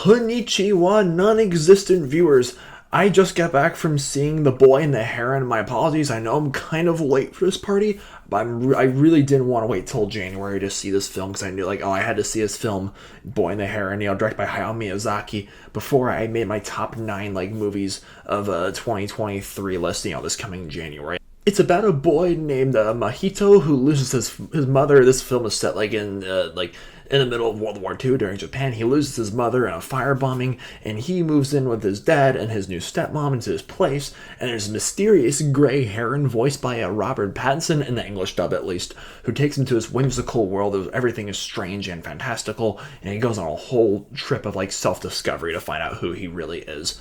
Konnichiwa, non-existent viewers. I just got back from seeing The Boy and the Heron. My apologies, I know I'm kind of late for this party, but I really didn't want to wait till January to see this film because I knew, I had to see this film, Boy and the Heron, directed by Hayao Miyazaki, before I made my top 9, movies of 2023 list, this coming January. It's about a boy named Mahito who loses his mother. This film is set in the middle of World War II during Japan. He loses his mother in a firebombing, and he moves in with his dad and his new stepmom into his place. And there's a mysterious gray heron voiced by Robert Pattinson, in the English dub at least, who takes him to this whimsical world of everything is strange and fantastical. And he goes on a whole trip of self-discovery to find out who he really is.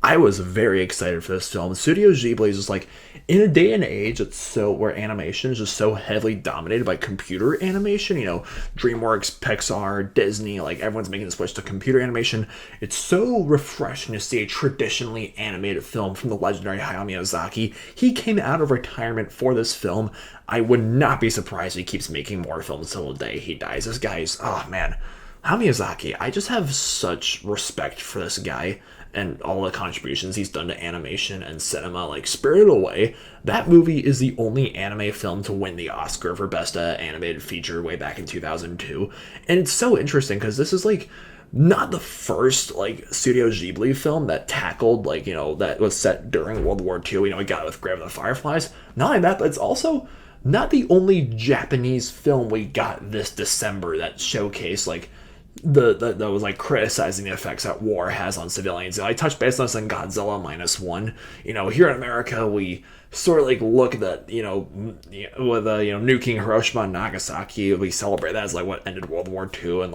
I was very excited for this film. Studio Ghibli is just in a day and age where animation is just so heavily dominated by computer animation, DreamWorks, Pixar, Disney, everyone's making the switch to computer animation. It's so refreshing to see a traditionally animated film from the legendary Hayao Miyazaki. He came out of retirement for this film. I would not be surprised if he keeps making more films till the day he dies. This guy's, oh man, Hayao Miyazaki, I just have such respect for this guy and all the contributions he's done to animation and cinema. Spirited Away, that movie is the only anime film to win the Oscar for Best Animated Feature way back in 2002. And it's so interesting because this is not the first Studio Ghibli film that tackled that was set during World War II. We got it with Grave of the Fireflies. Not only that, but it's also not the only Japanese film we got this December that showcased that was criticizing the effects that war has on civilians. I touched base on this in Godzilla -1. Here in America, we sort of look at that, with nuking Hiroshima and Nagasaki, we celebrate that as what ended World War II, and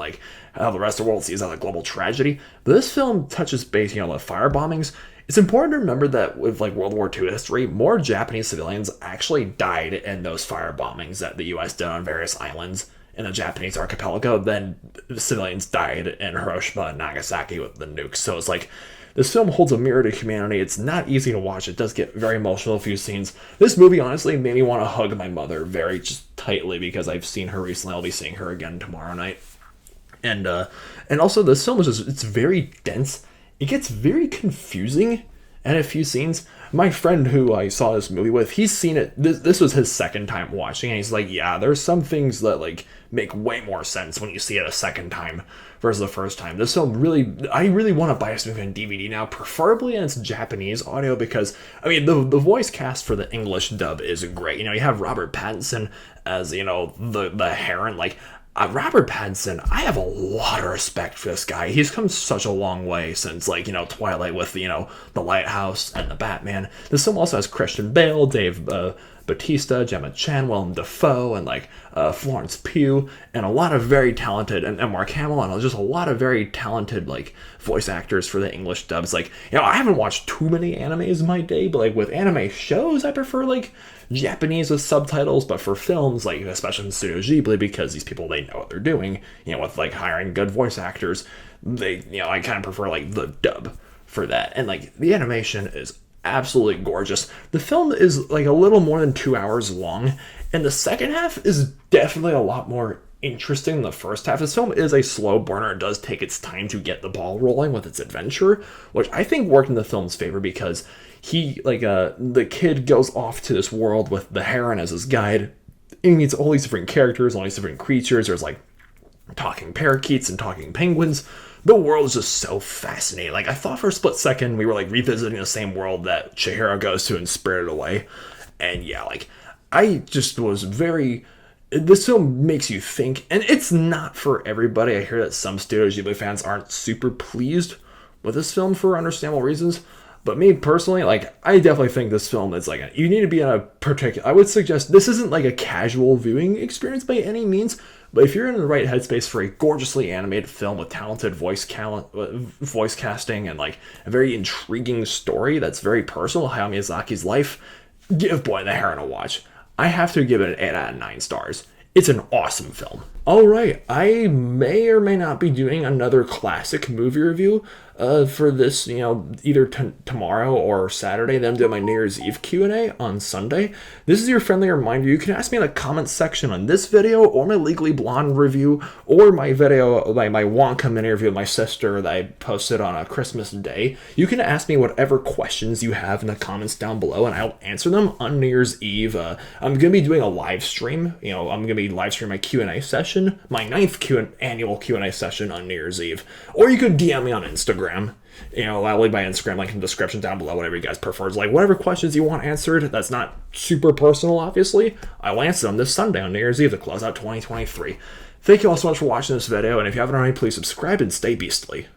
how the rest of the world sees that as a global tragedy. But this film touches base, the fire bombings. It's important to remember that with World War II history, more Japanese civilians actually died in those fire bombings that the U.S. did on various islands in the Japanese archipelago than civilians died in Hiroshima and Nagasaki with the nukes. So it's this film holds a mirror to humanity. It's not easy to watch. It does get very emotional a few scenes. This movie honestly made me want to hug my mother very just tightly because I've seen her recently. I'll be seeing her again tomorrow night. And also this film it's very dense. It gets very confusing at a few scenes. My friend who I saw this movie with, he's seen it. This was his second time watching, and he's yeah, there's some things that make way more sense when you see it a second time versus the first time. This film I really want to buy this movie on DVD now, preferably in its Japanese audio, because the voice cast for the English dub is great. You have Robert Pattinson as the Heron. Robert Pattinson, I have a lot of respect for this guy. He's come such a long way since, Twilight with, The Lighthouse and The Batman. This film also has Christian Bale, Dave Bautista, Gemma Chan, Willem Dafoe, and, Florence Pugh, and a lot of very talented, and Mark Hamill, and just a lot of very talented, voice actors for the English dubs. I haven't watched too many animes in my day, but, with anime shows, I prefer, Japanese with subtitles, but for films, especially in Studio Ghibli, because these people, they know what they're doing, with, hiring good voice actors, they, I kind of prefer, the dub for that. And, the animation is absolutely gorgeous. The film is, a little more than 2 hours long, and the second half is definitely a lot more interesting than the first half. This film is a slow burner. It does take its time to get the ball rolling with its adventure, which I think worked in the film's favor because the kid goes off to this world with the heron as his guide. He meets all these different characters, all these different creatures. There's talking parakeets and talking penguins. The world is just so fascinating. I thought for a split second we were revisiting the same world that Chihiro goes to in Spirited Away. And yeah, I just was very... This film makes you think, and it's not for everybody. I hear that some Studio Ghibli fans aren't super pleased with this film for understandable reasons. But me personally, I definitely think this film is you need to be in a particular... I would suggest this isn't a casual viewing experience by any means, but if you're in the right headspace for a gorgeously animated film with talented voice casting and a very intriguing story that's very personal, Hayao Miyazaki's life, give Boy and the Heron a watch. I have to give it an 8 out of 9 stars. It's an awesome film. Alright, I may or may not be doing another classic movie review for this, either tomorrow or Saturday. Then I'm doing my New Year's Eve Q&A on Sunday. This is your friendly reminder. You can ask me in the comments section on this video, or my Legally Blonde review, or my video, my Wonka interview with my sister that I posted on a Christmas day. You can ask me whatever questions you have in the comments down below, and I'll answer them on New Year's Eve. I'm going to be doing a live stream. I'm going to be live streaming my Q&A session, my 9th annual Q&A session on New Year's Eve. Or you could DM me on Instagram. I'll leave my Instagram link in the description down below, whatever you guys prefer. It's like whatever questions you want answered, that's not super personal, obviously, I will answer them this Sunday on New Year's Eve to close out 2023. Thank you all so much for watching this video, and if you haven't already, please subscribe and stay beastly.